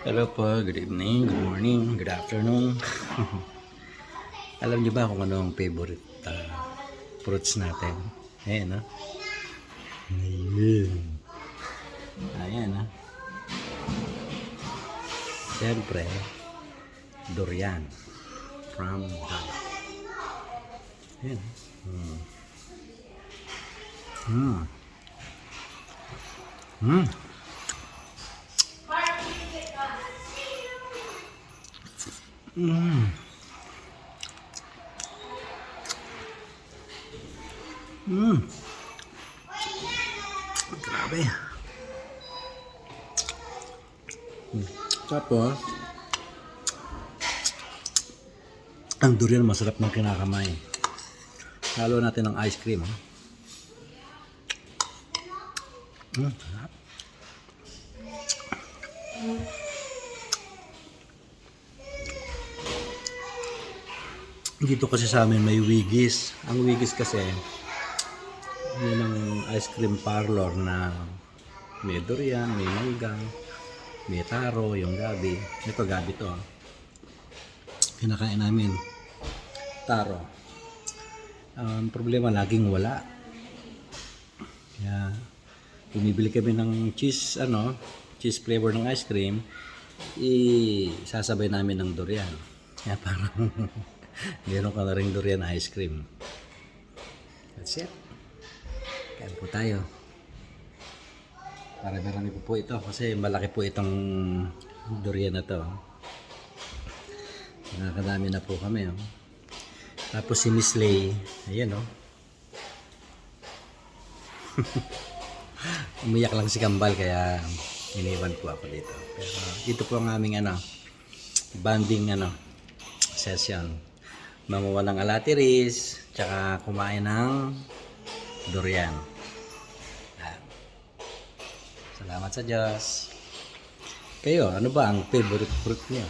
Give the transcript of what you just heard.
Hello po, good evening, good morning, good afternoon. Alam niyo ba kung ano ang favorite fruits natin? Ayan, no? Ayan. Ayan, no? Siyempre, durian from Ghana. Ayan. Mm. Mm. Mm. Mm. Mm. Grabe. Tapos, ang durian masarap ng kinakamay. Halo natin ng ice cream. Sarap. Dito kasi sa amin may Wiggies. Ang Wiggies kasi, yun ang ice cream parlor na may durian, may mangga, may taro, yung gabi. Ito gabi to. Kinakain namin. Taro. Ang problema, laging wala. Kaya, bumibili kami ng cheese, cheese flavor ng ice cream, sasabay namin ng durian. Kaya parang, meron ka na rin durian ice cream. That's it. Kain po tayo. Marami po ito kasi malaki po itong durian na to. Nakakadami na po kami. Tapos si Miss Lay, ayan umiyak lang si Kambal kaya iniwan po ako dito. Pero ito po ang aming banding session. Mamuha ng alatiris, tsaka kumain ng durian. Salamat sa Diyos. Kayo, ano ba ang favorite fruit niyo?